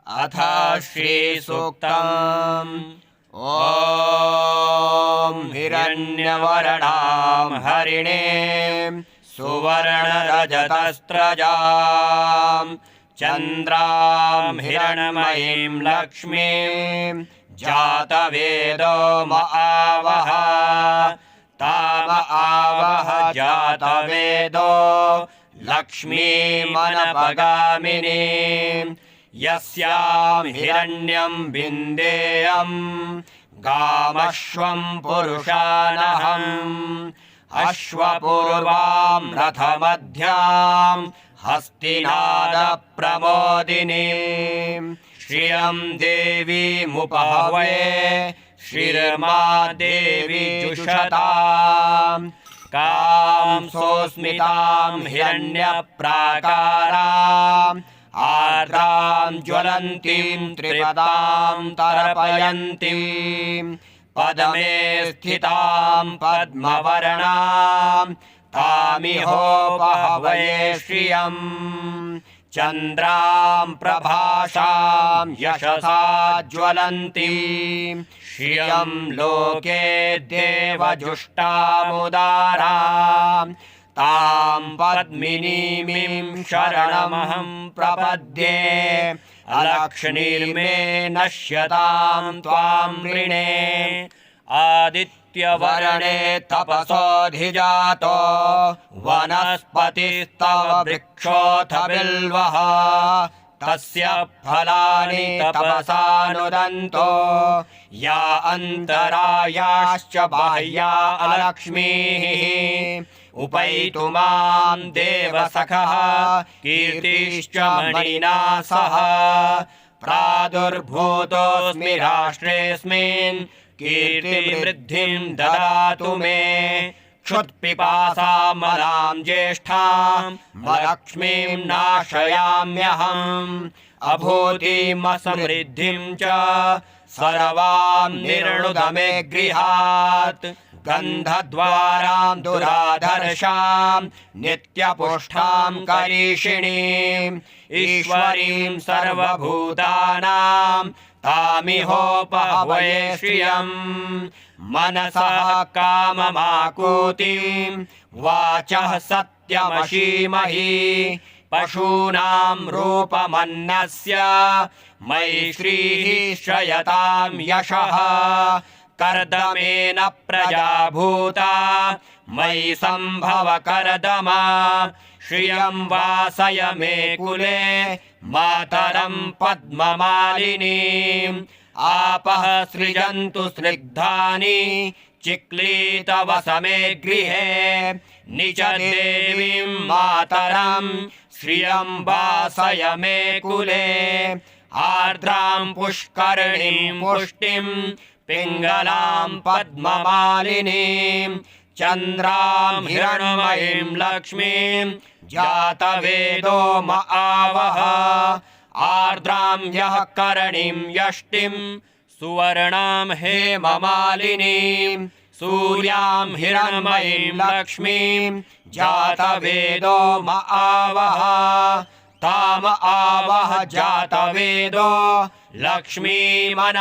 अथ श्रीसूक्तम्। ॐ हिरण्यवर्णां हरिणीं सुवर्णरजतस्रजां चन्द्रां हिरण्मयीं लक्ष्मीं जातवेदो आवह ताम आवह जातवेदो लक्ष्मीमनपगामिनीं यस्यां हिरण्यं विन्देयं गामश्वं पुरुषानहम् अश्वपूर्वां रथमध्यां हस्तिनादप्रमोदिनीं श्रियं देवीमुपहवे श्रीर्मा देवी जुषताम् कां सोऽस्मितां हिरण्यप्राकाराम् आर्द्रां ज्वलन्तीं त्रिपदां तर्पयन्तीं पद्मे स्थितां पद्मवर्णां तामिहोपहवे श्रियम् चन्द्रां प्रभासां यशसा ज्वलन्तीं श्रियं लोके देवजुष्टामुदारां तां पद्मिनीं शरणमहं प्रपद्ये अलक्ष्मीर्मे नश्यतां त्वां ऋणे आदित्यवर्णे तपसोऽधिजातो वनस्पतिस्तव वृक्षोऽथ बिल्वः तस्य फलानि तपसानुदन्तो या अन्तरायाश्च बाह्या अलक्ष्मीः उपैतु मां देवसखः कीर्तिश्च मणिना सह प्रादुर्भूतोऽस्मि राष्ट्रेऽस्मिन् कीर्तिवृद्धिं ददातु मे क्षुत्पिपासामलां ज्येष्ठां लक्ष्मीं नाशयाम्यहम् अभूतिमसमृद्धिं च सर्वां निर्णुद मे गृहात् गन्धद्वारां दुराधर्षां नित्यपुष्टां करीषिणीं ईश्वरीं सर्वभूतानां तामिहोपहवे श्रियम् मनसः काममाकूतिं वाचः सत्यमशीमहि पशूनां रूपमन्नस्य मयि श्रीः श्रयतां यशः कर्दमेन प्रजा भूता मयि सम्भव कर्दमा श्रियं वासय मे कुले मातरं पद्ममालिनीम् आपः सृजन्तु स्निग्धानि चिक्लीतवस मे गृहे निज देवीं मातरं श्रियं वासय मे कुले आर्द्रां पुष्करिणीं पुष्टिं पिङ्गलां पद्ममालिनीं चन्द्रां हिरण्मयीं लक्ष्मीं जातवेदो आवह आर्द्रां यः करणीं यष्टिं सुवर्णां हेममालिनीं सूर्यां हिरण्मयीं लक्ष्मीं जातवेदो आवह ताम आवह जातवेदो लक्ष्मीमनपगामिनीं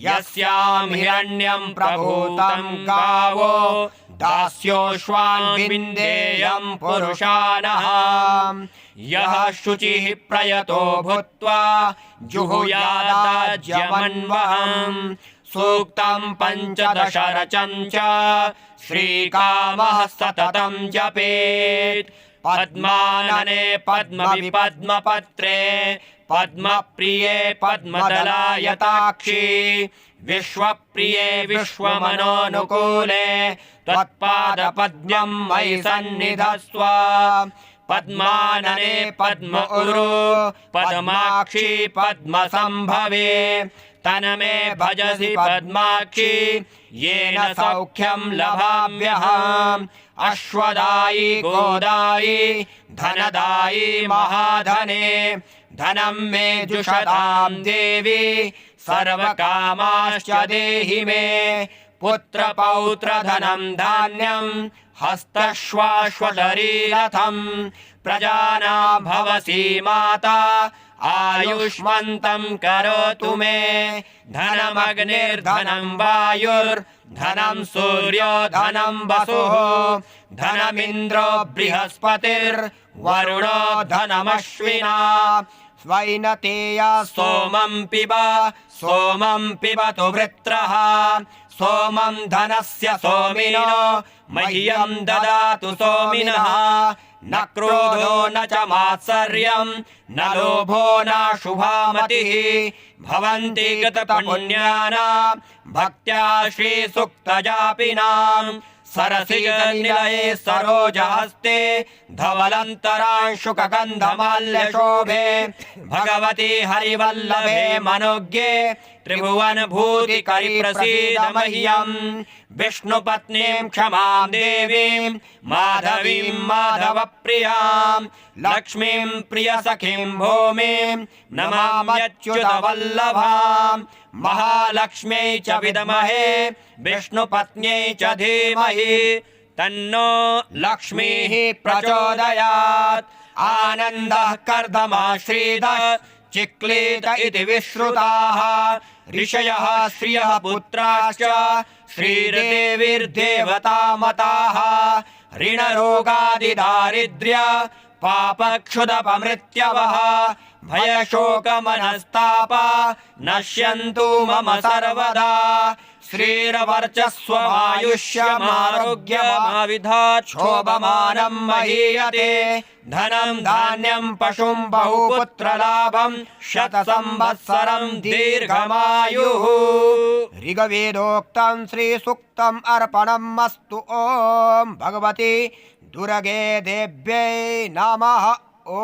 यस्यां हिरण्यं प्रभूतं गावो दास्योश्वान् विन्देयं पुरुषानहम् यः शुचिः प्रयतो भूत्वा जुहुयादाज्यमन्वहम् सूक्तं पञ्चदश रचञ्च श्रीकामः सततं जपेत् पद्मानने पद्मविपद्मपत्रे पद्मप्रिये पद्मदलायताक्षी विश्वप्रिये विश्वमनोनुकूले त्वत्पादपद्मं मयि सन्निधस्व पद्मानने पद्म उरु पद्माक्षी पद्मसम्भवे तन्मे भजसि पद्माक्षी येन सौख्यं लभाम्यहम् अश्वदायी गोदायी धनदायी महाधने धनं मे जुषतां देवी सर्वकामाश्च देहि मे पुत्रपौत्रधनं धान्यं हस्तश्वाश्वशरीरथं प्रजानां भवसी माता आयुष्मन्तं करोतु मे धनमग्निर्धनं वायुर्धनं सूर्यो धनं वसुः धनमिन्द्रो बृहस्पतिर्वरुणो धनमश्विना स्वैनतेया सोमं पिबतु वृत्रः सोमं धनस्य सोमिनो मह्यं ददातु सोमिनः न क्रोधो न च मात्सर्यं न लोभो न शुभा मतिः भवन्ति गतपुण्यानां भक्त्या श्रीसुक्तजापिनां सरसिजनिलये सरोजहस्ते धवलन्तरांशुकगन्धमाल्यशोभे भगवती हरिवल्लभे मनोज्ञे त्रिभुवनभूतिकरिप्रसीद मह्यम् विष्णुपत्नीं क्षमां देवीं माधवीं माधवप्रियां लक्ष्मीं प्रियसखीं भूमिं नमाम्यच्युतवल्लभां महालक्ष्म्यै च विद्महे विष्णुपत्न्यै च धीमहि तन्नो लक्ष्मीः प्रचोदयात् आनन्दः कर्दमाश्रितः चिक्लीत इति विश्रुताः ऋषयः श्रियः पुत्राश्च श्रीदेवीर्देवता मताः ऋणरोगादिदारिद्र्य पापक्षुदपमृत्यवः भयशोकमनस्तापा नश्यन्तु मम सर्वदा श्रीरवर्चस्वमायुष्यमारोग्यमाविधात् शोभमानं महीयते धनं धान्यं पशुं बहुपुत्रलाभं शतसंवत्सरं दीर्घमायुः ऋग्वेदोक्तं श्रीसूक्तम् अर्पणमस्तु ॐ भगवती दुर्गे देव्यै नमः ॐ